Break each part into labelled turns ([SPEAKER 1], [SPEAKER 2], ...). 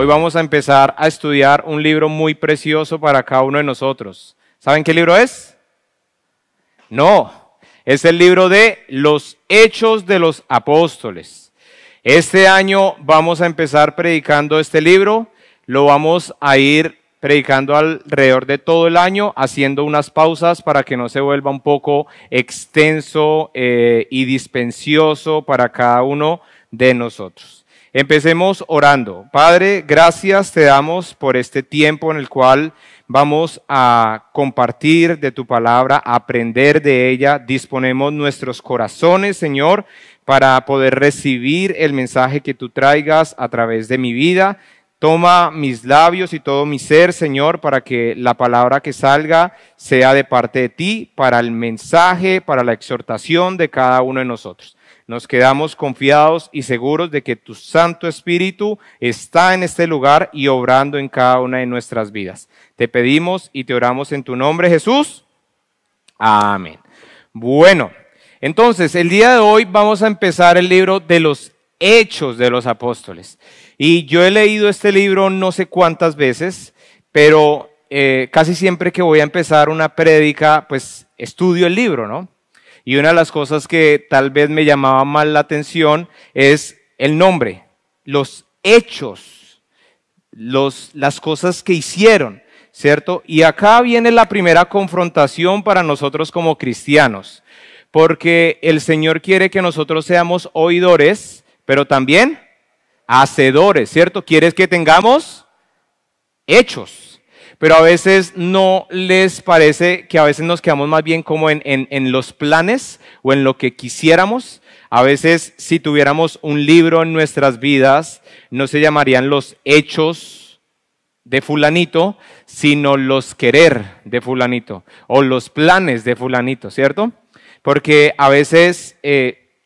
[SPEAKER 1] Hoy vamos a empezar a estudiar un libro muy precioso para cada uno de nosotros. ¿Saben qué libro es? No, es el libro de los Hechos de los Apóstoles. Este año vamos a empezar predicando este libro, lo vamos a ir predicando alrededor de todo el año, haciendo unas pausas para que no se vuelva un poco extenso y dispendioso para cada uno de nosotros. Empecemos orando. Padre, gracias te damos por este tiempo en el cual vamos a compartir de tu palabra, a aprender de ella. Disponemos nuestros corazones, Señor, para poder recibir el mensaje que tú traigas a través de mi vida. Toma mis labios y todo mi ser, Señor, para que la palabra que salga sea de parte de ti, para el mensaje, para la exhortación de cada uno de nosotros. Nos quedamos confiados y seguros de que tu Santo Espíritu está en este lugar y obrando en cada una de nuestras vidas. Te pedimos y te oramos en tu nombre, Jesús. Amén. Bueno, entonces el día de hoy vamos a empezar el libro de los Hechos de los Apóstoles. Y yo he leído este libro no sé cuántas veces, pero casi siempre que voy a empezar una prédica, pues estudio el libro, ¿no? Y una de las cosas que tal vez me llamaba más la atención es el nombre, los hechos, las cosas que hicieron, ¿cierto? Y acá viene la primera confrontación para nosotros como cristianos, porque el Señor quiere que nosotros seamos oidores, pero también hacedores, ¿cierto? Quieres que tengamos hechos. Pero a veces no les parece que a veces nos quedamos más bien como en los planes o en lo que quisiéramos. A veces si tuviéramos un libro en nuestras vidas, no se llamarían los hechos de fulanito, sino los querer de fulanito o los planes de fulanito, ¿cierto? Porque a veces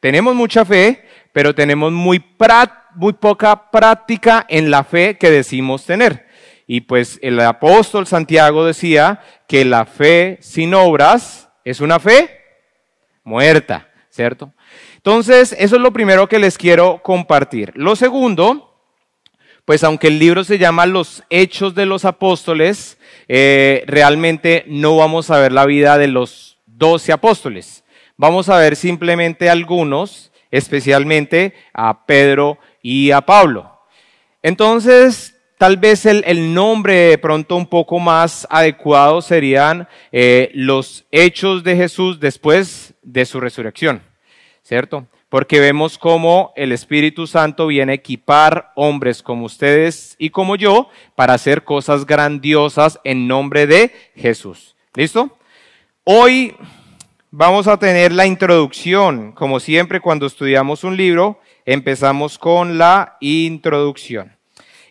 [SPEAKER 1] tenemos mucha fe, pero tenemos muy poca práctica en la fe que decimos tener. Y pues el apóstol Santiago decía que la fe sin obras es una fe muerta, ¿cierto? Entonces, eso es lo primero que les quiero compartir. Lo segundo, pues aunque el libro se llama Los Hechos de los Apóstoles, realmente no vamos a ver la vida de los 12 apóstoles. Vamos a ver simplemente algunos, especialmente a Pedro y a Pablo. Entonces, tal vez el nombre de pronto un poco más adecuado serían los hechos de Jesús después de su resurrección, ¿cierto? Porque vemos cómo el Espíritu Santo viene a equipar hombres como ustedes y como yo para hacer cosas grandiosas en nombre de Jesús. ¿Listo? Hoy vamos a tener la introducción. Como siempre, cuando estudiamos un libro, empezamos con la introducción.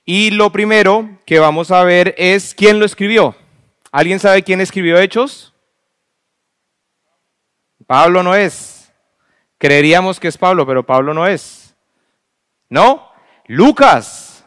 [SPEAKER 1] Y lo primero que vamos a ver es quién lo escribió. ¿Alguien sabe quién escribió Hechos? Pablo no es. Creeríamos que es Pablo, pero Pablo no es. ¿No? Lucas.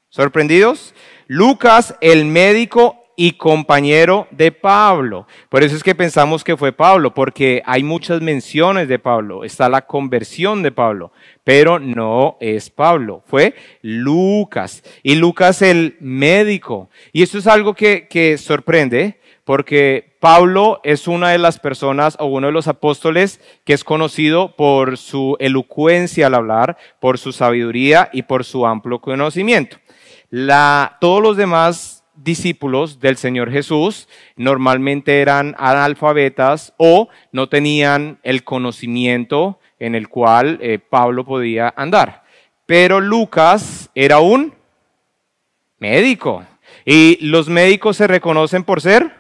[SPEAKER 1] ¿Sorprendidos? Lucas, el médico y compañero de Pablo. Por eso es que pensamos que fue Pablo, porque hay muchas menciones de Pablo. Está la conversión de Pablo, pero no es Pablo, fue Lucas. Y Lucas el médico. Y esto es algo que sorprende, porque Pablo es una de las personas o uno de los apóstoles que es conocido por su elocuencia al hablar, por su sabiduría y por su amplio conocimiento. Todos los demás discípulos del Señor Jesús normalmente eran analfabetas o no tenían el conocimiento en el cual Pablo podía andar. Pero Lucas era un médico y los médicos se reconocen por ser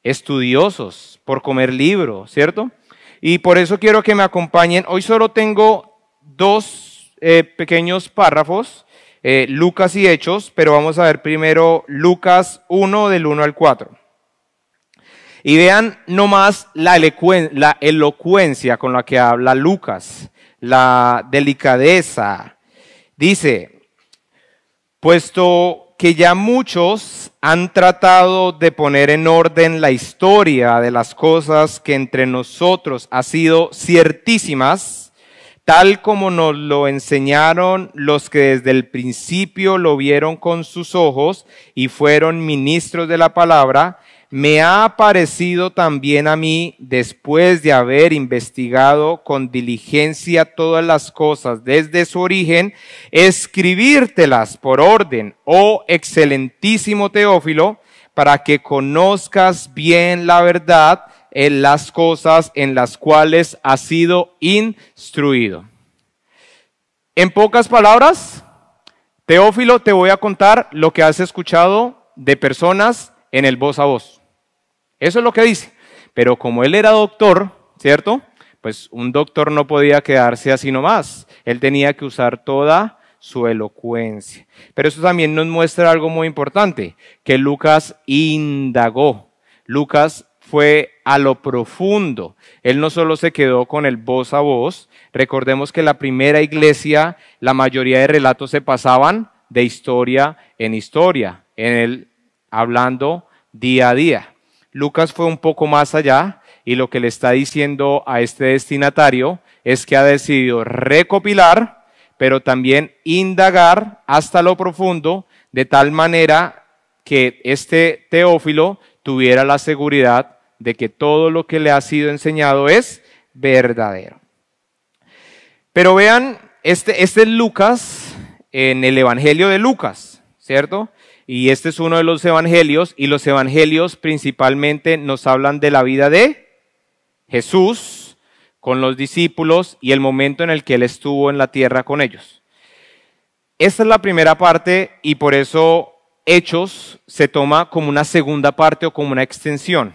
[SPEAKER 1] estudiosos, por comer libros, ¿cierto? Y por eso quiero que me acompañen. Hoy solo tengo dos pequeños párrafos, Lucas y Hechos, pero vamos a ver primero Lucas 1 del 1 al 4. Y vean nomás la elocuencia con la que habla Lucas, la delicadeza. Dice, puesto que ya muchos han tratado de poner en orden la historia de las cosas que entre nosotros ha sido ciertísimas, tal como nos lo enseñaron los que desde el principio lo vieron con sus ojos y fueron ministros de la palabra, me ha parecido también a mí, después de haber investigado con diligencia todas las cosas desde su origen, escribírtelas por orden, oh excelentísimo Teófilo, para que conozcas bien la verdad en las cosas en las cuales has sido instruido. En pocas palabras, Teófilo, te voy a contar lo que has escuchado de personas en el voz a voz. Eso es lo que dice. Pero como él era doctor, ¿cierto? Pues un doctor no podía quedarse así nomás. Él tenía que usar toda su elocuencia. Pero eso también nos muestra algo muy importante, que Lucas indagó. Lucas fue a lo profundo. Él no solo se quedó con el voz a voz. Recordemos que la primera iglesia, la mayoría de relatos se pasaban de historia en historia, hablando día a día. Lucas fue un poco más allá y lo que le está diciendo a este destinatario es que ha decidido recopilar, pero también indagar hasta lo profundo, de tal manera que este Teófilo tuviera la seguridad de que todo lo que le ha sido enseñado es verdadero. Pero vean, este es Lucas en el Evangelio de Lucas, ¿cierto? Y este es uno de los evangelios, y los evangelios principalmente nos hablan de la vida de Jesús con los discípulos y el momento en el que él estuvo en la tierra con ellos. Esta es la primera parte y por eso Hechos se toma como una segunda parte o como una extensión,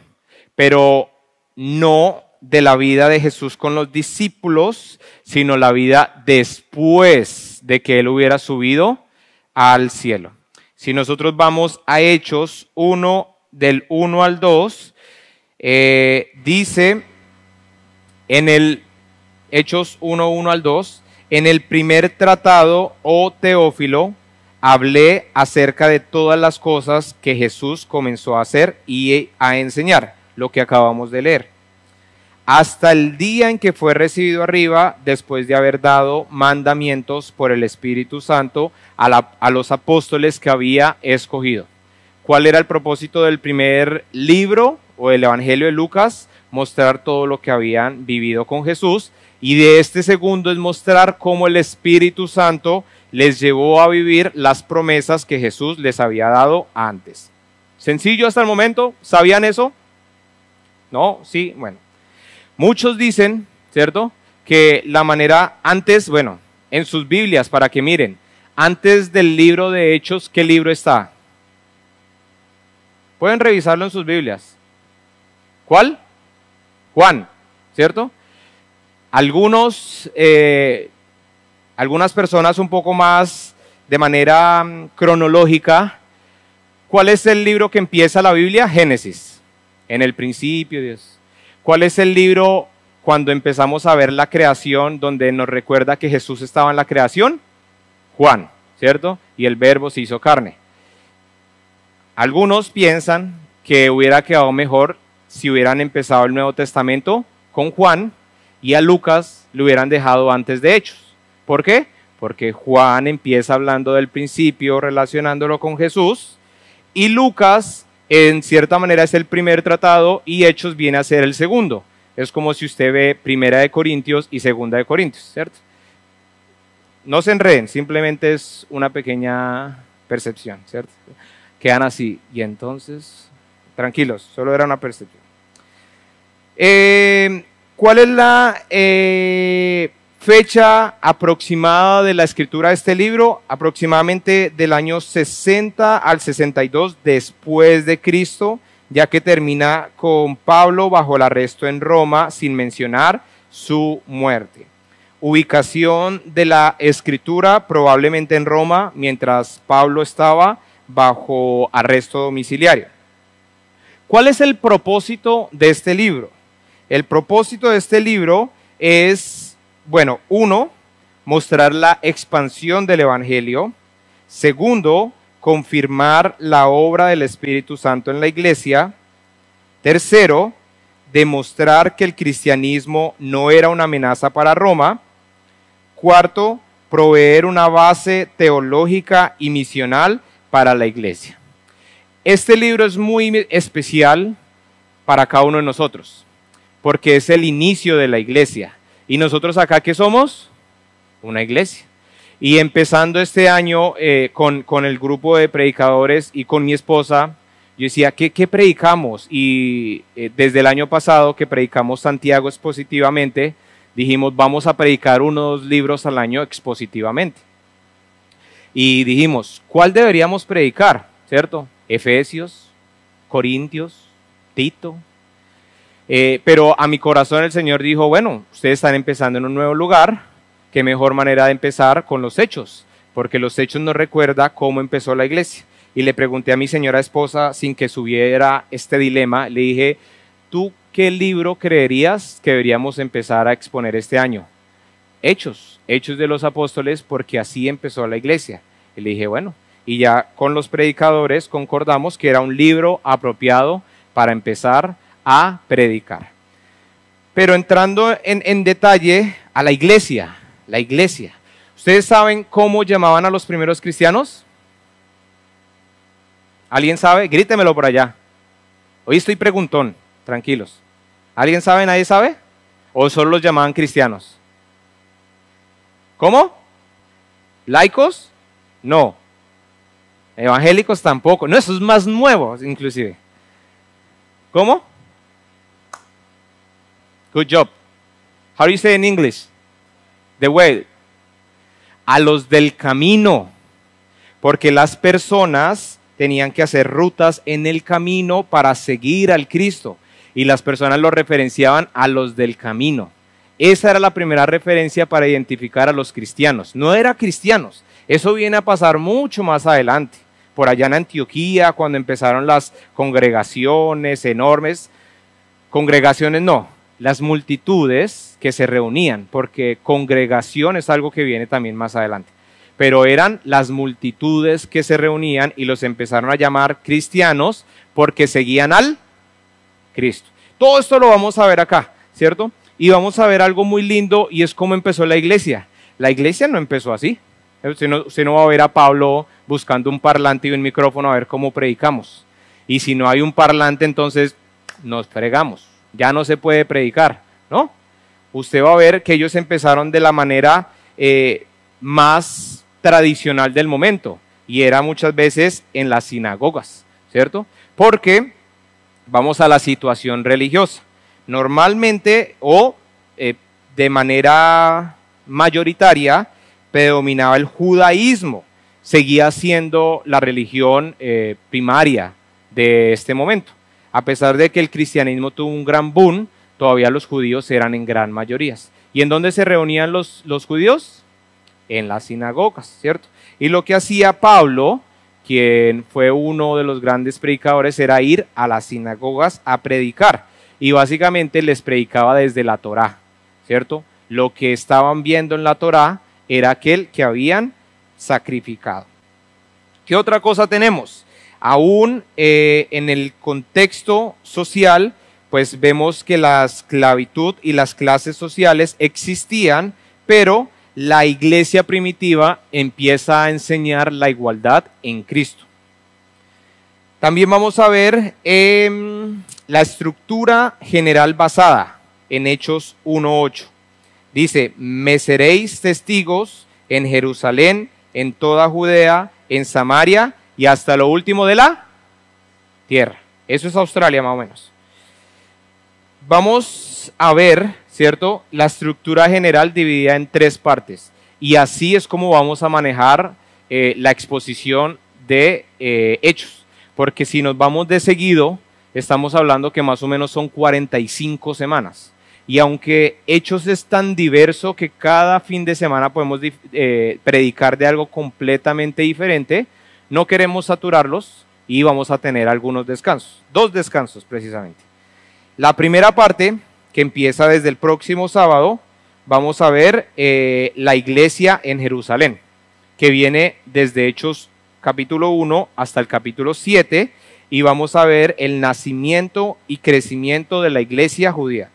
[SPEAKER 1] pero no de la vida de Jesús con los discípulos, sino la vida después de que él hubiera subido al cielo. Si nosotros vamos a Hechos 1, del 1 al 2, dice en el Hechos 1, 1 al 2, en el primer tratado, oh Teófilo, hablé acerca de todas las cosas que Jesús comenzó a hacer y a enseñar, lo que acabamos de leer, hasta el día en que fue recibido arriba, después de haber dado mandamientos por el Espíritu Santo a los apóstoles que había escogido. ¿Cuál era el propósito del primer libro o el Evangelio de Lucas? Mostrar todo lo que habían vivido con Jesús, y de este segundo es mostrar cómo el Espíritu Santo les llevó a vivir las promesas que Jesús les había dado antes. ¿Sencillo hasta el momento? ¿Sabían eso? ¿No? Sí, bueno. Muchos dicen, ¿cierto?, que la manera antes, bueno, en sus Biblias, para que miren, antes del libro de Hechos, ¿qué libro está? Pueden revisarlo en sus Biblias. ¿Cuál? Juan, ¿cierto? Algunas personas un poco más de manera cronológica, ¿cuál es el libro que empieza la Biblia? Génesis. En el principio, Dios. ¿Cuál es el libro cuando empezamos a ver la creación, donde nos recuerda que Jesús estaba en la creación? Juan, ¿cierto? Y el Verbo se hizo carne. Algunos piensan que hubiera quedado mejor si hubieran empezado el Nuevo Testamento con Juan y a Lucas lo hubieran dejado antes de Hechos. ¿Por qué? Porque Juan empieza hablando del principio, relacionándolo con Jesús, y Lucas en cierta manera es el primer tratado y Hechos viene a ser el segundo. Es como si usted ve Primera de Corintios y Segunda de Corintios, ¿cierto? No se enreden, simplemente es una pequeña percepción, ¿cierto? Quedan así, y entonces, tranquilos, solo era una percepción. ¿Cuál es la fecha aproximada de la escritura de este libro? Aproximadamente del año 60 al 62 después de Cristo, ya que termina con Pablo bajo el arresto en Roma, sin mencionar su muerte. Ubicación de la escritura probablemente en Roma, mientras Pablo estaba bajo arresto domiciliario. ¿Cuál es el propósito de este libro? El propósito de este libro es, bueno, uno, mostrar la expansión del Evangelio. Segundo, confirmar la obra del Espíritu Santo en la iglesia. Tercero, demostrar que el cristianismo no era una amenaza para Roma. Cuarto, proveer una base teológica y misional para la iglesia. Este libro es muy especial para cada uno de nosotros, porque es el inicio de la iglesia. Y nosotros acá, ¿qué somos? Una iglesia. Y empezando este año con el grupo de predicadores y con mi esposa, yo decía, ¿qué predicamos? Y desde el año pasado que predicamos Santiago expositivamente, dijimos, vamos a predicar unos libros al año expositivamente. Y dijimos, ¿cuál deberíamos predicar? ¿Cierto? Efesios, Corintios, Tito. Pero a mi corazón el Señor dijo, bueno, ustedes están empezando en un nuevo lugar, qué mejor manera de empezar con los hechos, porque los hechos nos recuerda cómo empezó la iglesia. Y le pregunté a mi señora esposa, sin que subiera este dilema, le dije, ¿tú qué libro creerías que deberíamos empezar a exponer este año? Hechos de los apóstoles, porque así empezó la iglesia. Y le dije, bueno, y ya con los predicadores concordamos que era un libro apropiado para empezar a predicar. Pero entrando en detalle a la iglesia. ¿Ustedes saben cómo llamaban a los primeros cristianos? ¿Alguien sabe? Grítemelo por allá. Hoy estoy preguntón, tranquilos. ¿Alguien sabe? ¿Nadie sabe? ¿O solo los llamaban cristianos? ¿Cómo? ¿Laicos? No. Evangélicos tampoco. No, eso es más nuevo, inclusive. ¿Cómo? Good job. How do you say in English? The way. A los del camino. Porque las personas tenían que hacer rutas en el camino para seguir al Cristo. Y las personas lo referenciaban a los del camino. Esa era la primera referencia para identificar a los cristianos. No eran cristianos. Eso viene a pasar mucho más adelante. Por allá en Antioquía, cuando empezaron las congregaciones enormes. Congregaciones no, las multitudes que se reunían, porque congregación es algo que viene también más adelante. Pero eran las multitudes que se reunían y los empezaron a llamar cristianos porque seguían al Cristo. Todo esto lo vamos a ver acá, ¿cierto? Y vamos a ver algo muy lindo y es cómo empezó la iglesia. La iglesia no empezó así. Usted no va a ver a Pablo buscando un parlante y un micrófono a ver cómo predicamos. Y si no hay un parlante, entonces nos fregamos. Ya no se puede predicar, ¿no? Usted va a ver que ellos empezaron de la manera más tradicional del momento. Y era muchas veces en las sinagogas, ¿cierto? Porque vamos a la situación religiosa. Normalmente o de manera mayoritaria predominaba el judaísmo, seguía siendo la religión primaria de este momento. A pesar de que el cristianismo tuvo un gran boom, todavía los judíos eran en gran mayoría. ¿Y en dónde se reunían los judíos? En las sinagogas, ¿cierto? Y lo que hacía Pablo, quien fue uno de los grandes predicadores, era ir a las sinagogas a predicar. Y básicamente les predicaba desde la Torá, ¿cierto? Lo que estaban viendo en la Torá era aquel que habían sacrificado. ¿Qué otra cosa tenemos? Aún en el contexto social, pues vemos que la esclavitud y las clases sociales existían, pero la iglesia primitiva empieza a enseñar la igualdad en Cristo. También vamos a ver la estructura general basada en Hechos 1:8. Dice, me seréis testigos en Jerusalén, en toda Judea, en Samaria y hasta lo último de la tierra. Eso es Australia más o menos. Vamos a ver, ¿cierto? La estructura general dividida en 3 partes. Y así es como vamos a manejar la exposición de Hechos. Porque si nos vamos de seguido, estamos hablando que más o menos son 45 semanas. Y aunque Hechos es tan diverso que cada fin de semana podemos predicar de algo completamente diferente, no queremos saturarlos y vamos a tener algunos descansos. 2 descansos precisamente. La primera parte, que empieza desde el próximo sábado, vamos a ver la iglesia en Jerusalén, que viene desde Hechos capítulo 1 hasta el capítulo 7, y vamos a ver el nacimiento y crecimiento de la iglesia judía.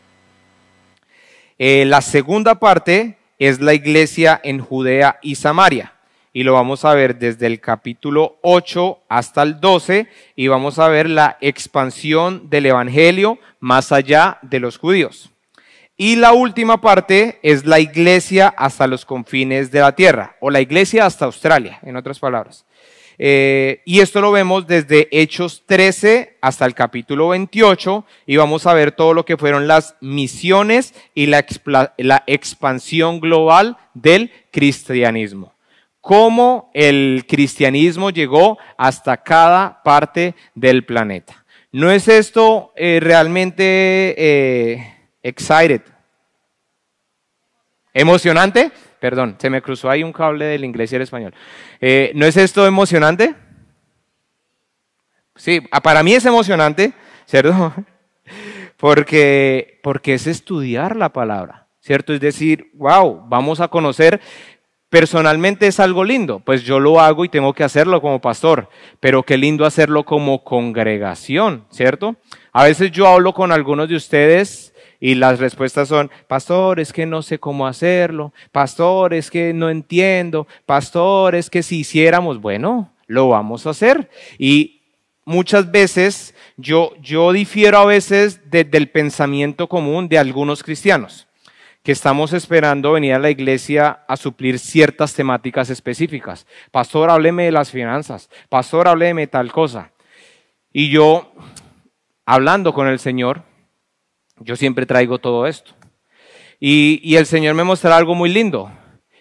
[SPEAKER 1] La segunda parte es la iglesia en Judea y Samaria. Y lo vamos a ver desde el capítulo 8 hasta el 12 y vamos a ver la expansión del evangelio más allá de los judíos. Y la última parte es la iglesia hasta los confines de la tierra, o la iglesia hasta Australia, en otras palabras. Y esto lo vemos desde Hechos 13 hasta el capítulo 28 y vamos a ver todo lo que fueron las misiones y la expansión global del cristianismo. Cómo el cristianismo llegó hasta cada parte del planeta. ¿No es esto realmente excited? ¿Emocionante? Perdón, se me cruzó ahí un cable del inglés y el español. ¿No es esto emocionante? Sí, para mí es emocionante, ¿cierto? Porque es estudiar la palabra, ¿cierto? Es decir, wow, vamos a conocer. Personalmente es algo lindo, pues yo lo hago y tengo que hacerlo como pastor, pero qué lindo hacerlo como congregación, ¿cierto? A veces yo hablo con algunos de ustedes y las respuestas son, pastor, es que no sé cómo hacerlo, pastor, es que no entiendo, pastor, es que si hiciéramos, bueno, lo vamos a hacer. Y muchas veces yo difiero a veces del pensamiento común de algunos cristianos, que estamos esperando venir a la iglesia a suplir ciertas temáticas específicas. Pastor, hábleme de las finanzas. Pastor, hábleme de tal cosa. Y yo, hablando con el Señor, yo siempre traigo todo esto. Y el Señor me mostraba algo muy lindo.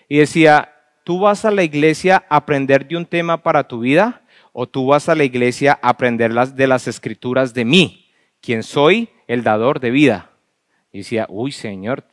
[SPEAKER 1] Y decía, ¿tú vas a la iglesia a aprender de un tema para tu vida? ¿O tú vas a la iglesia a aprender de las escrituras de mí, quien soy el dador de vida? Y decía, uy, Señor.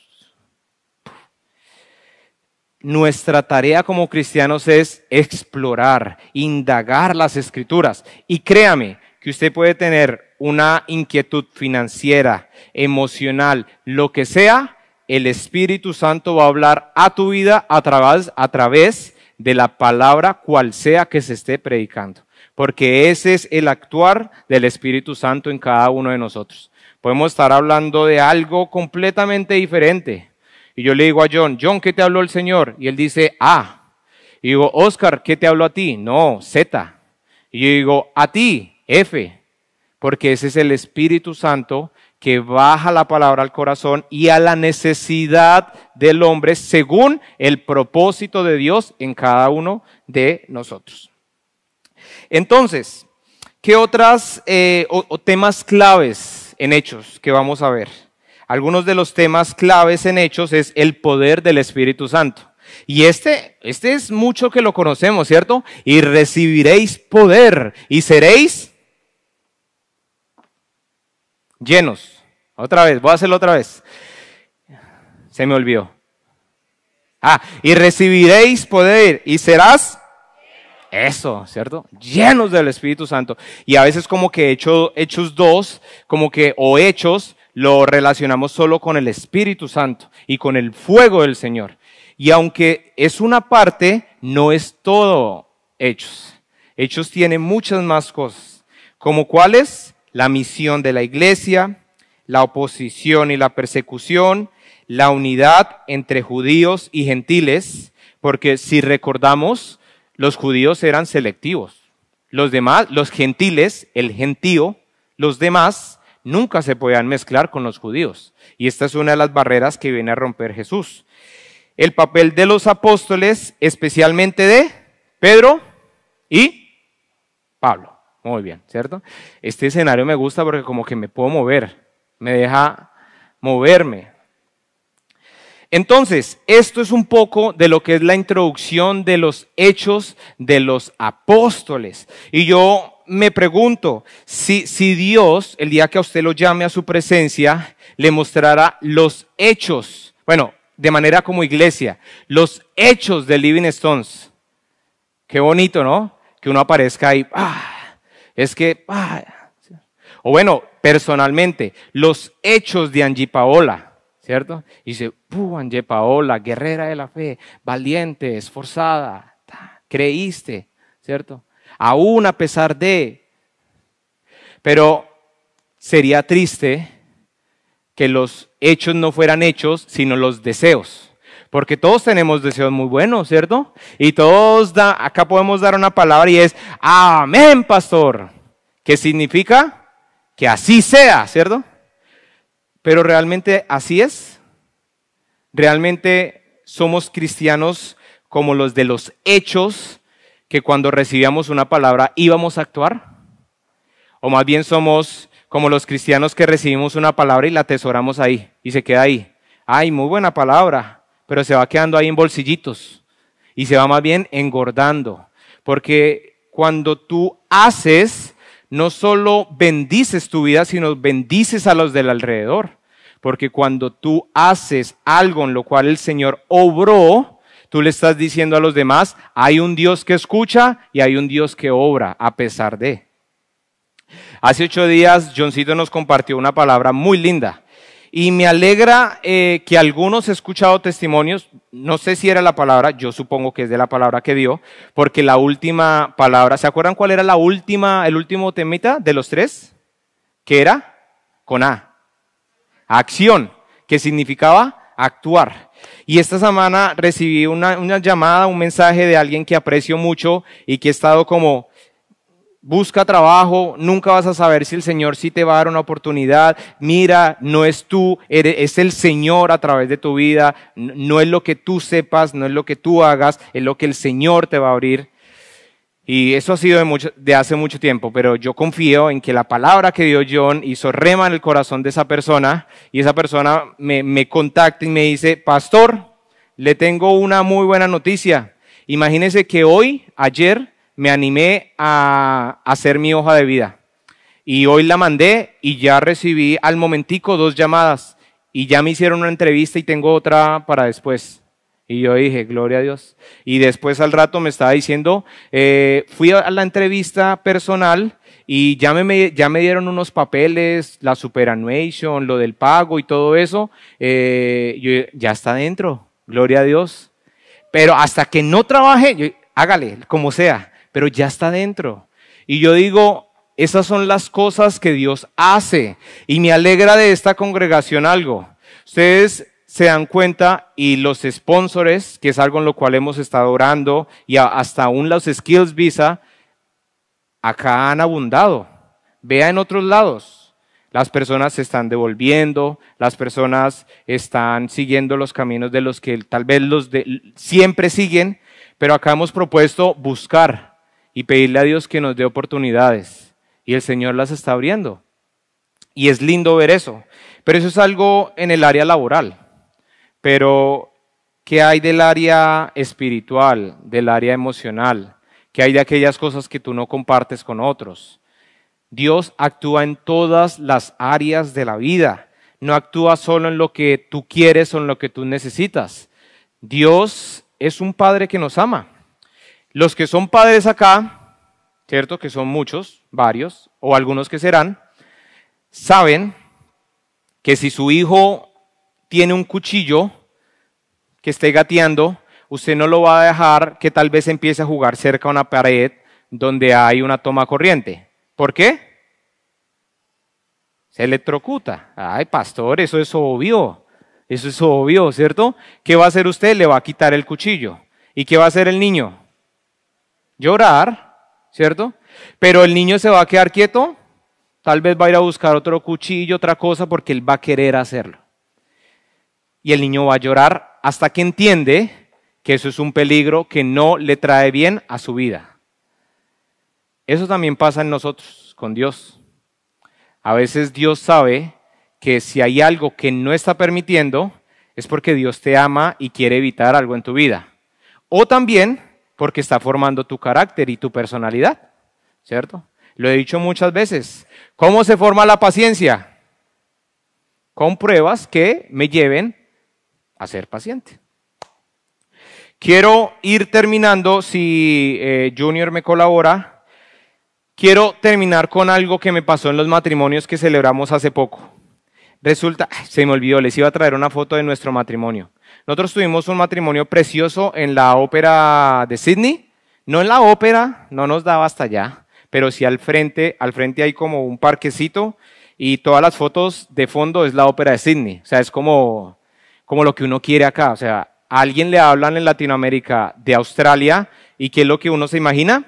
[SPEAKER 1] Nuestra tarea como cristianos es explorar, indagar las escrituras. Y créame que usted puede tener una inquietud financiera, emocional, lo que sea, el Espíritu Santo va a hablar a tu vida a través de la palabra cual sea que se esté predicando. Porque ese es el actuar del Espíritu Santo en cada uno de nosotros. Podemos estar hablando de algo completamente diferente. Y yo le digo a John, ¿qué te habló el Señor? Y él dice, A. Y digo, Oscar, ¿qué te habló a ti? No, Z. Y yo digo, a ti, F. Porque ese es el Espíritu Santo que baja la palabra al corazón y a la necesidad del hombre según el propósito de Dios en cada uno de nosotros. Entonces, ¿qué otras o temas claves en Hechos que vamos a ver? Algunos de los temas claves en Hechos es el poder del Espíritu Santo. Y este es mucho que lo conocemos, ¿cierto? Y recibiréis poder y seréis llenos. Otra vez, voy a hacerlo otra vez. Se me olvidó. Y recibiréis poder y serás eso, ¿cierto? Llenos del Espíritu Santo. Y a veces como que Hechos 2, o Hechos, lo relacionamos solo con el Espíritu Santo y con el fuego del Señor. Y aunque es una parte, no es todo Hechos. Hechos tiene muchas más cosas, como cuáles: la misión de la iglesia, la oposición y la persecución, la unidad entre judíos y gentiles, porque si recordamos, los judíos eran selectivos. Los demás, los gentiles, el gentío, los demás nunca se podían mezclar con los judíos. Y esta es una de las barreras que viene a romper Jesús. El papel de los apóstoles, especialmente de Pedro y Pablo. Muy bien, ¿cierto? Este escenario me gusta porque como que me puedo mover, me deja moverme. Entonces, esto es un poco de lo que es la introducción de los hechos de los apóstoles. Y yo me pregunto, si Dios, el día que a usted lo llame a su presencia, le mostrará los hechos, bueno, de manera como iglesia, los hechos de Living Stones. Qué bonito, ¿no? Que uno aparezca ahí, o bueno, personalmente, los hechos de Angie Paola, ¿cierto? Y dice, Angie Paola, guerrera de la fe, valiente, esforzada, creíste, ¿cierto? Aún a pesar de. Pero sería triste que los hechos no fueran hechos, sino los deseos. Porque todos tenemos deseos muy buenos, ¿cierto? Y todos acá podemos dar una palabra y es, amén, pastor. ¿Qué significa? Que así sea, ¿cierto? Pero realmente así es. Realmente somos cristianos como los de los hechos, que cuando recibíamos una palabra íbamos a actuar. O más bien somos como los cristianos que recibimos una palabra y la atesoramos ahí y se queda ahí. Ay, muy buena palabra, pero se va quedando ahí en bolsillitos y se va más bien engordando. Porque cuando tú haces, no solo bendices tu vida, sino bendices a los del alrededor. Porque cuando tú haces algo en lo cual el Señor obró, tú le estás diciendo a los demás, hay un Dios que escucha y hay un Dios que obra a pesar de. Hace 8 días, Johncito nos compartió una palabra muy linda. Y me alegra que algunos he escuchado testimonios, no sé si era la palabra, yo supongo que es de la palabra que dio, porque la última palabra, ¿se acuerdan cuál era el último temita de los 3? ¿Qué era? Con A. Acción, que significaba actuar. Y esta semana recibí una llamada, un mensaje de alguien que aprecio mucho y que he estado como, busca trabajo, nunca vas a saber si el Señor sí te va a dar una oportunidad. Mira, no es tú, es el Señor a través de tu vida. No es lo que tú sepas, no es lo que tú hagas, es lo que el Señor te va a abrir. Y eso ha sido de hace mucho tiempo, pero yo confío en que la palabra que dio John hizo rema en el corazón de esa persona y esa persona me contacta y me dice, pastor, le tengo una muy buena noticia. Imagínese que ayer, me animé a hacer mi hoja de vida y hoy la mandé y ya recibí al momentico 2 llamadas y ya me hicieron una entrevista y tengo otra para después. Y yo dije, gloria a Dios. Y después al rato me estaba diciendo, fui a la entrevista personal y ya me dieron unos papeles, la superannuation, lo del pago y todo eso, ya está dentro, gloria a Dios. Pero hasta que no trabaje, hágale, como sea, pero ya está dentro. Y yo digo, esas son las cosas que Dios hace. Y me alegra de esta congregación algo. Ustedes se dan cuenta y los sponsors, que es algo en lo cual hemos estado orando, y hasta aún los Skills Visa, acá han abundado. Vea en otros lados. Las personas se están devolviendo, las personas están siguiendo los caminos de los que tal vez siempre siguen, pero acá hemos propuesto buscar y pedirle a Dios que nos dé oportunidades. Y el Señor las está abriendo. Y es lindo ver eso. Pero eso es algo en el área laboral. Pero, ¿qué hay del área espiritual, del área emocional? ¿Qué hay de aquellas cosas que tú no compartes con otros? Dios actúa en todas las áreas de la vida. No actúa solo en lo que tú quieres o en lo que tú necesitas. Dios es un Padre que nos ama. Los que son padres acá, ¿cierto? Que son muchos, varios, o algunos que serán, saben que si su hijo tiene un cuchillo que esté gateando, usted no lo va a dejar que tal vez empiece a jugar cerca a una pared donde hay una toma corriente. ¿Por qué? Se electrocuta. Ay, pastor, eso es obvio. Eso es obvio, ¿cierto? ¿Qué va a hacer usted? Le va a quitar el cuchillo. ¿Y qué va a hacer el niño? Llorar, ¿cierto? Pero el niño se va a quedar quieto, tal vez va a ir a buscar otro cuchillo, otra cosa, porque él va a querer hacerlo. Y el niño va a llorar hasta que entiende que eso es un peligro que no le trae bien a su vida. Eso también pasa en nosotros, con Dios. A veces Dios sabe que si hay algo que no está permitiendo, es porque Dios te ama y quiere evitar algo en tu vida. O también porque está formando tu carácter y tu personalidad, ¿cierto? Lo he dicho muchas veces. ¿Cómo se forma la paciencia? Con pruebas que me lleven a ser paciente. Quiero ir terminando, si Junior me colabora, quiero terminar con algo que me pasó en los matrimonios que celebramos hace poco. Resulta, se me olvidó, les iba a traer una foto de nuestro matrimonio. Nosotros tuvimos un matrimonio precioso en la ópera de Sydney. No en la ópera, no nos daba hasta allá, pero sí al frente hay como un parquecito y todas las fotos de fondo es la ópera de Sydney. O sea, es como lo que uno quiere acá. O sea, a alguien le hablan en Latinoamérica de Australia, ¿y qué es lo que uno se imagina?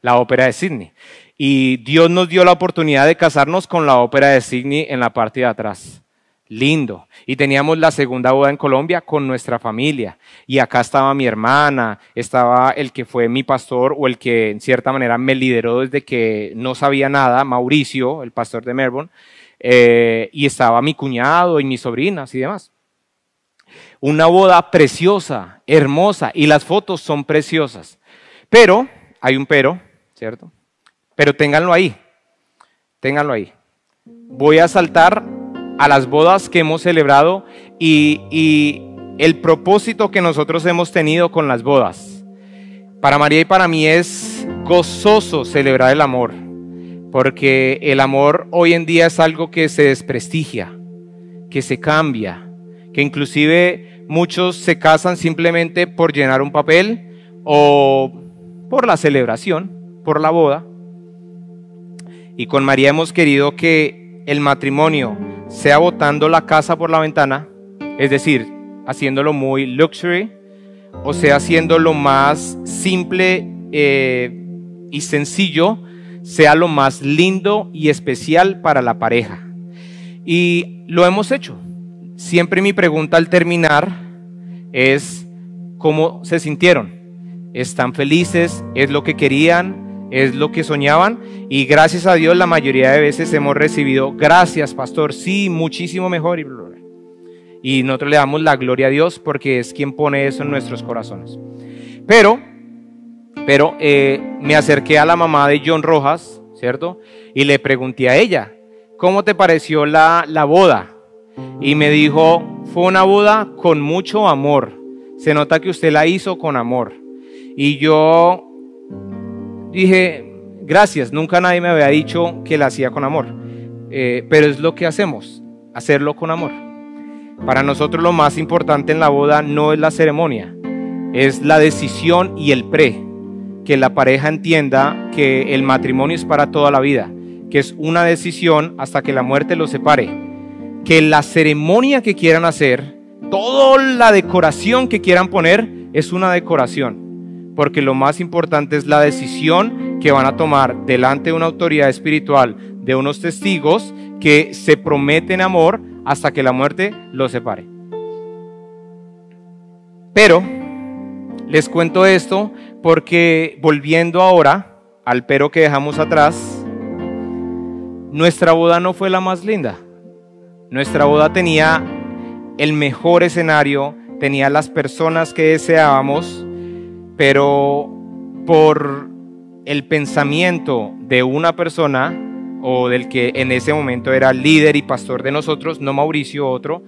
[SPEAKER 1] La ópera de Sydney. Y Dios nos dio la oportunidad de casarnos con la ópera de Sydney en la parte de atrás. Lindo. Y teníamos la segunda boda en Colombia con nuestra familia. Y acá estaba mi hermana, estaba el que fue mi pastor o el que en cierta manera me lideró desde que no sabía nada, Mauricio, el pastor de Melbourne, y estaba mi cuñado y mis sobrinas y demás. Una boda preciosa, hermosa, y las fotos son preciosas. Pero, hay un pero, ¿cierto? Pero ténganlo ahí, ténganlo ahí. Voy a saltar a las bodas que hemos celebrado y el propósito que nosotros hemos tenido con las bodas. Para María y para mí es gozoso celebrar el amor, porque el amor hoy en día es algo que se desprestigia, que se cambia, que inclusive muchos se casan simplemente por llenar un papel o por la celebración, por la boda. Y con María hemos querido que el matrimonio sea botando la casa por la ventana, es decir, haciéndolo muy luxury, o sea, haciéndolo más simple y sencillo, sea lo más lindo y especial para la pareja. Y lo hemos hecho. Siempre mi pregunta al terminar es: ¿cómo se sintieron? ¿Están felices? ¿Es lo que querían? ¿Es lo que soñaban? Y gracias a Dios la mayoría de veces hemos recibido: gracias, pastor, sí, muchísimo mejor. Y nosotros le damos la gloria a Dios porque es quien pone eso en nuestros corazones. Pero me acerqué a la mamá de John Rojas, ¿cierto? Y le pregunté a ella: ¿cómo te pareció la boda? Y me dijo: fue una boda con mucho amor. Se nota que usted la hizo con amor. Y yo dije: gracias, nunca nadie me había dicho que la hacía con amor. Pero es lo que hacemos, hacerlo con amor. Para nosotros lo más importante en la boda no es la ceremonia, es la decisión y el pre. Que la pareja entienda que el matrimonio es para toda la vida, que es una decisión hasta que la muerte los separe. Que la ceremonia que quieran hacer, toda la decoración que quieran poner, es una decoración. Porque lo más importante es la decisión que van a tomar delante de una autoridad espiritual, de unos testigos que se prometen amor hasta que la muerte los separe. Pero les cuento esto porque, volviendo ahora al pero que dejamos atrás, nuestra boda no fue la más linda. Nuestra boda tenía el mejor escenario, tenía las personas que deseábamos, pero por el pensamiento de una persona, o del que en ese momento era líder y pastor de nosotros, no Mauricio, otro,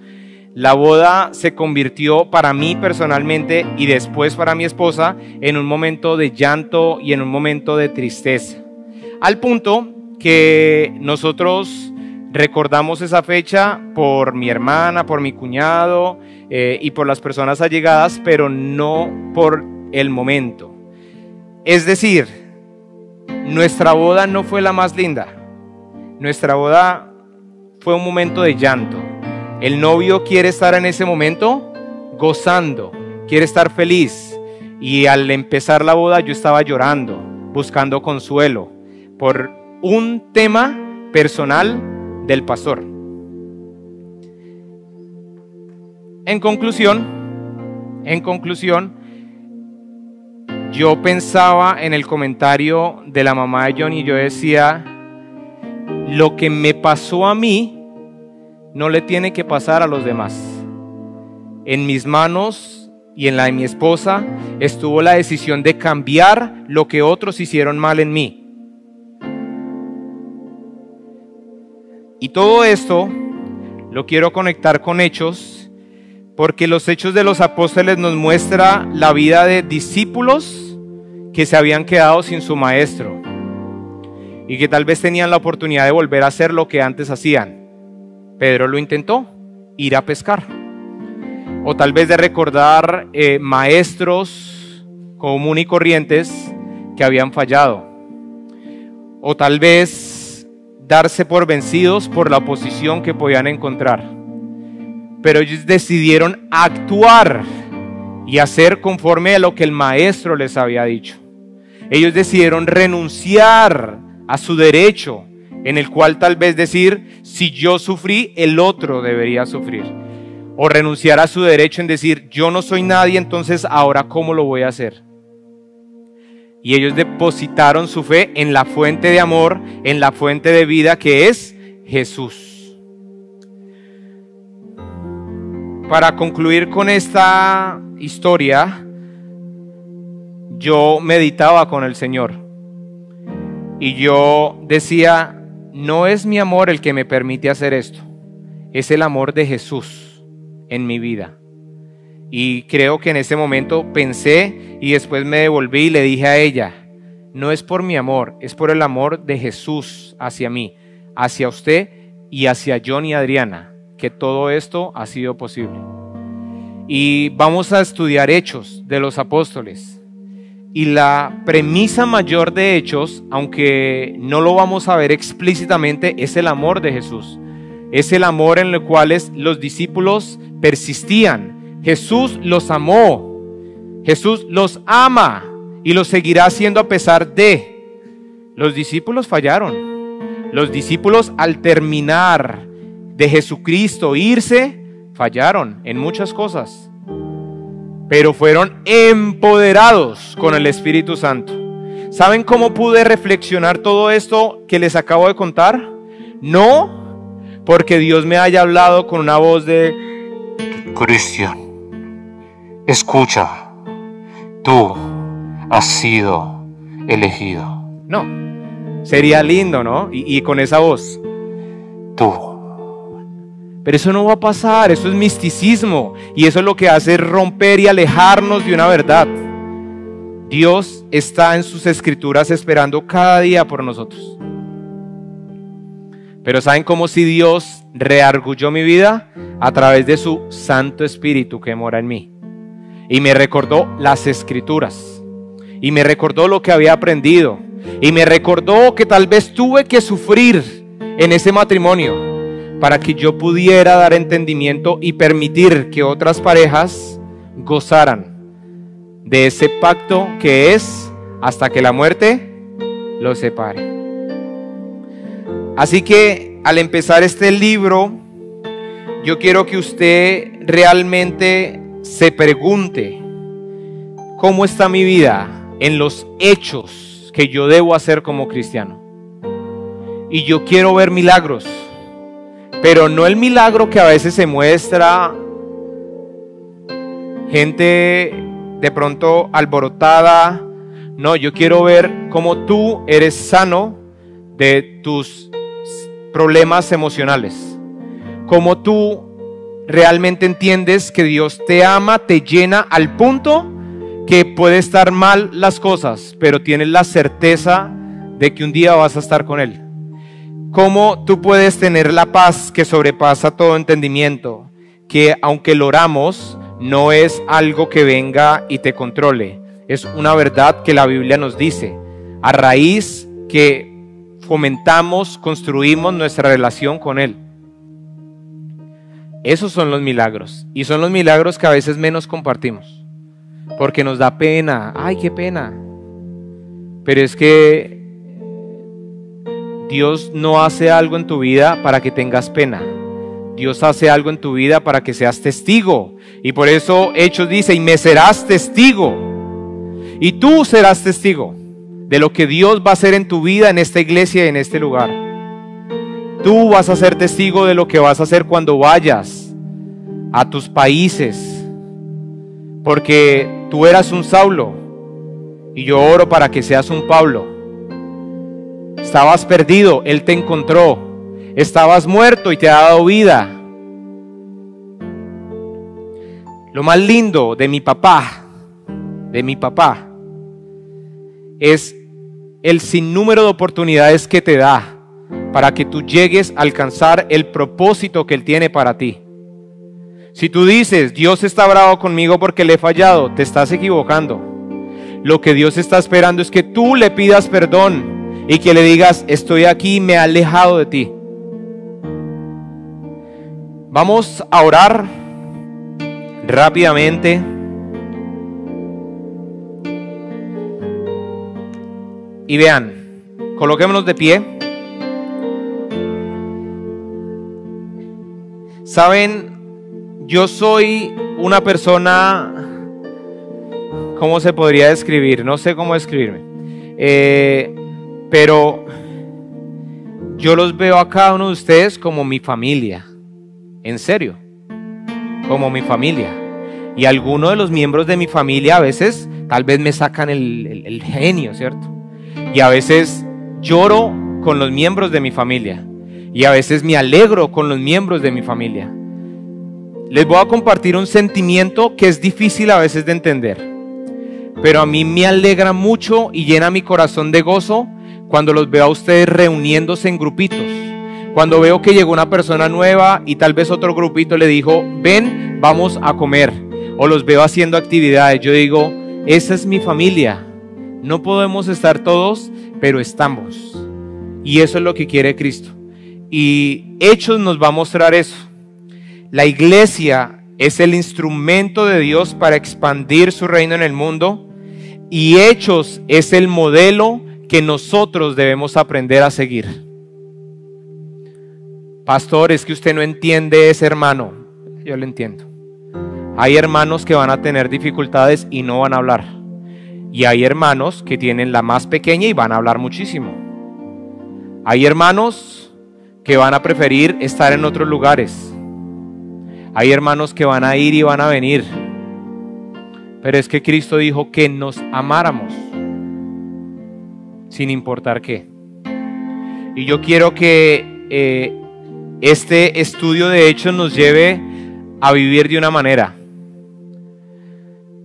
[SPEAKER 1] la boda se convirtió para mí personalmente y después para mi esposa en un momento de llanto y en un momento de tristeza. Al punto que nosotros recordamos esa fecha por mi hermana, por mi cuñado y por las personas allegadas, pero no por el momento. Es decir, nuestra boda no fue la más linda. Nuestra boda fue un momento de llanto. El novio quiere estar en ese momento gozando, quiere estar feliz. Y al empezar la boda yo estaba llorando, buscando consuelo por un tema personal del pastor. En conclusión, yo pensaba en el comentario de la mamá de John y yo decía: lo que me pasó a mí no le tiene que pasar a los demás. En mis manos y en la de mi esposa estuvo la decisión de cambiar lo que otros hicieron mal en mí. Y todo esto lo quiero conectar con Hechos, porque los Hechos de los Apóstoles nos muestra la vida de discípulos que se habían quedado sin su maestro y que tal vez tenían la oportunidad de volver a hacer lo que antes hacían. Pedro lo intentó, ir a pescar. O tal vez de recordar maestros común y corrientes que habían fallado. O tal vez darse por vencidos por la oposición que podían encontrar. Pero ellos decidieron actuar y hacer conforme a lo que el maestro les había dicho. Ellos decidieron renunciar a su derecho, en el cual tal vez decir, si yo sufrí, el otro debería sufrir. O renunciar a su derecho en decir, yo no soy nadie, entonces ahora ¿cómo lo voy a hacer? Y ellos depositaron su fe en la fuente de amor, en la fuente de vida que es Jesús. Para concluir con esta historia, yo meditaba con el Señor y yo decía, no es mi amor el que me permite hacer esto, es el amor de Jesús en mi vida. Y creo que en ese momento pensé y después me devolví y le dije a ella, no es por mi amor, es por el amor de Jesús hacia mí, hacia usted y hacia John y Adriana, que todo esto ha sido posible. Y vamos a estudiar Hechos de los Apóstoles. Y la premisa mayor de Hechos, aunque no lo vamos a ver explícitamente, es el amor de Jesús. Es el amor en el cual los discípulos persistían. Jesús los amó, Jesús los ama y los seguirá haciendo a pesar de. Los discípulos fallaron. Los discípulos al terminar de Jesucristo irse, fallaron en muchas cosas, pero fueron empoderados con el Espíritu Santo. ¿Saben cómo pude reflexionar todo esto que les acabo de contar? No porque Dios me haya hablado con una voz de Cristian, escucha, tú has sido elegido. No, sería lindo, ¿no? Y con esa voz, tú. Pero eso no va a pasar, eso es misticismo. Y eso es lo que hace romper y alejarnos de una verdad. Dios está en sus escrituras esperando cada día por nosotros. Pero ¿saben cómo si Dios reargulló mi vida? A través de su Santo Espíritu que mora en mí. Y me recordó las escrituras. Y me recordó lo que había aprendido. Y me recordó que tal vez tuve que sufrir en ese matrimonio para que yo pudiera dar entendimiento y permitir que otras parejas gozaran de ese pacto que es hasta que la muerte los separe. Así que al empezar este libro, yo quiero que usted realmente se pregunte, ¿cómo está mi vida en los hechos que yo debo hacer como cristiano? Y yo quiero ver milagros, pero no el milagro que a veces se muestra, gente de pronto alborotada. No, yo quiero ver cómo tú eres sano de tus problemas emocionales, cómo tú realmente entiendes que Dios te ama, te llena al punto que puede estar mal las cosas, pero tienes la certeza de que un día vas a estar con Él. Cómo tú puedes tener la paz que sobrepasa todo entendimiento, que aunque lo oramos, no es algo que venga y te controle, es una verdad que la Biblia nos dice, a raíz que fomentamos, construimos nuestra relación con Él. Esos son los milagros, y son los milagros que a veces menos compartimos, porque nos da pena. Ay, qué pena. Pero es que Dios no hace algo en tu vida para que tengas pena. Dios hace algo en tu vida para que seas testigo. Y por eso Hechos dice, y me serás testigo. Y tú serás testigo de lo que Dios va a hacer en tu vida, en esta iglesia y en este lugar. Tú vas a ser testigo de lo que vas a hacer cuando vayas a tus países. Porque tú eras un Saulo y yo oro para que seas un Pablo. Estabas perdido, Él te encontró. Estabas muerto y te ha dado vida. Lo más lindo de mi papá, es el sinnúmero de oportunidades que te da para que tú llegues a alcanzar el propósito que Él tiene para ti. Si tú dices, Dios está bravo conmigo porque le he fallado, te estás equivocando. Lo que Dios está esperando es que tú le pidas perdón y que le digas, estoy aquí, me he alejado de ti. Vamos a orar rápidamente. Y vean, coloquémonos de pie. Saben, yo soy una persona, ¿cómo se podría describir? No sé cómo describirme. Pero yo los veo a cada uno de ustedes como mi familia. En serio, como mi familia. Y algunos de los miembros de mi familia a veces tal vez me sacan el genio, ¿cierto? Y a veces lloro con los miembros de mi familia. Y a veces me alegro con los miembros de mi familia. Les voy a compartir un sentimiento que es difícil a veces de entender. Pero a mí me alegra mucho y llena mi corazón de gozo cuando los veo a ustedes reuniéndose en grupitos. Cuando veo que llegó una persona nueva y tal vez otro grupito le dijo, ven, vamos a comer. O los veo haciendo actividades. Yo digo, esa es mi familia. No podemos estar todos, pero estamos. Y eso es lo que quiere Cristo. Y Hechos nos va a mostrar eso. La iglesia es el instrumento de Dios para expandir su reino en el mundo. Y Hechos es el modelo que nosotros debemos aprender a seguir. Pastor, es que usted no entiende ese hermano. Yo lo entiendo. Hay hermanos que van a tener dificultades y no van a hablar. Y hay hermanos que tienen la más pequeña y van a hablar muchísimo. Hay hermanos que van a preferir estar en otros lugares. Hay hermanos que van a ir y van a venir. Pero es que Cristo dijo que nos amáramos sin importar qué. Y yo quiero que este estudio de Hechos nos lleve a vivir de una manera.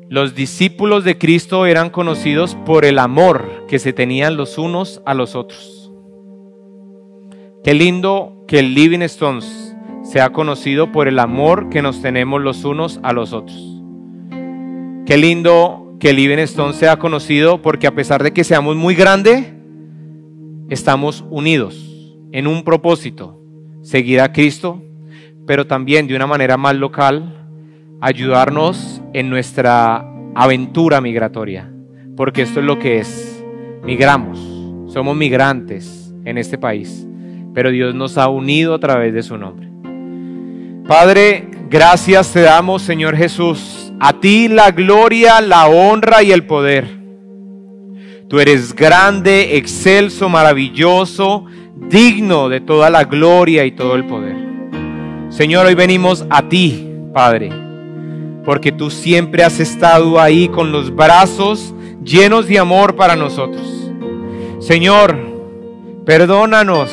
[SPEAKER 1] Los discípulos de Cristo eran conocidos por el amor que se tenían los unos a los otros. Qué lindo que el Living Stones sea conocido por el amor que nos tenemos los unos a los otros. Qué lindo que el Living Stones sea conocido porque a pesar de que seamos muy grandes, estamos unidos en un propósito, seguir a Cristo, pero también de una manera más local, ayudarnos en nuestra aventura migratoria, porque esto es lo que es, migramos, somos migrantes en este país, pero Dios nos ha unido a través de su nombre. Padre, gracias te damos, Señor Jesús, a ti la gloria, la honra y el poder. Tú eres grande, excelso, maravilloso, digno de toda la gloria y todo el poder. Señor, hoy venimos a ti, Padre, porque tú siempre has estado ahí con los brazos llenos de amor para nosotros. Señor, perdónanos,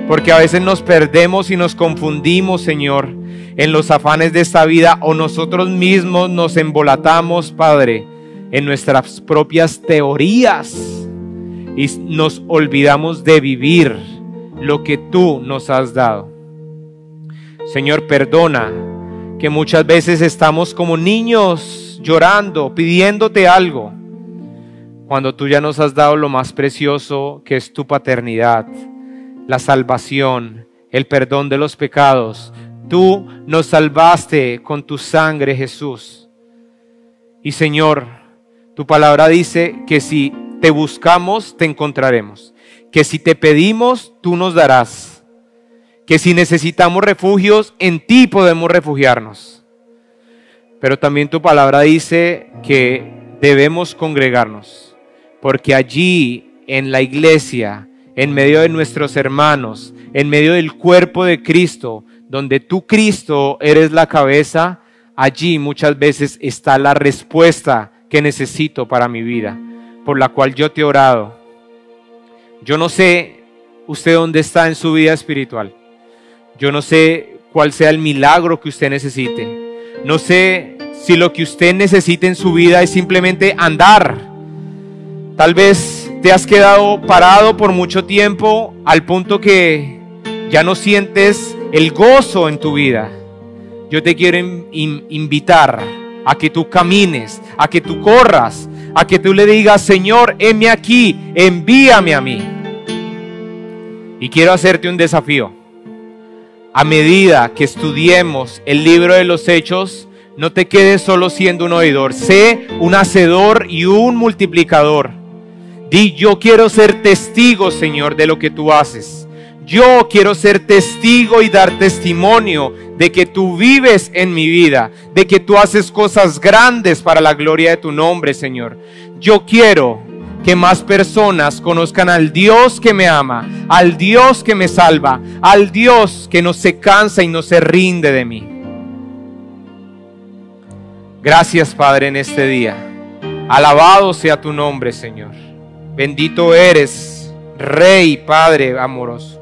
[SPEAKER 1] porque a veces nos perdemos y nos confundimos, Señor, en los afanes de esta vida, o nosotros mismos nos embolatamos, Padre, en nuestras propias teorías y nos olvidamos de vivir lo que tú nos has dado. Señor, perdona que muchas veces estamos como niños llorando, pidiéndote algo, cuando tú ya nos has dado lo más precioso, que es tu paternidad, la salvación, el perdón de los pecados. Tú nos salvaste con tu sangre, Jesús. Y Señor, tu palabra dice que si te buscamos, te encontraremos. Que si te pedimos, tú nos darás. Que si necesitamos refugios, en ti podemos refugiarnos. Pero también tu palabra dice que debemos congregarnos, porque allí en la iglesia, en medio de nuestros hermanos, en medio del cuerpo de Cristo, donde tú, Cristo, eres la cabeza, allí muchas veces está la respuesta que necesito para mi vida, por la cual yo te he orado. Yo no sé usted dónde está en su vida espiritual. Yo no sé cuál sea el milagro que usted necesite. No sé si lo que usted necesita en su vida es simplemente andar. Tal vez te has quedado parado por mucho tiempo al punto que ya no sientes el gozo en tu vida. Yo te quiero invitar a que tú camines, a que tú corras, a que tú le digas: Señor, heme aquí, envíame a mí. Y quiero hacerte un desafío. A medida que estudiemos el libro de los Hechos, no te quedes solo siendo un oidor. Sé un hacedor y un multiplicador. Di: yo quiero ser testigo, Señor, de lo que tú haces. Yo quiero ser testigo y dar testimonio de que tú vives en mi vida, de que tú haces cosas grandes para la gloria de tu nombre, Señor. Yo quiero que más personas conozcan al Dios que me ama, al Dios que me salva, al Dios que no se cansa y no se rinde de mí. Gracias, Padre, en este día. Alabado sea tu nombre, Señor. Bendito eres, Rey, Padre amoroso.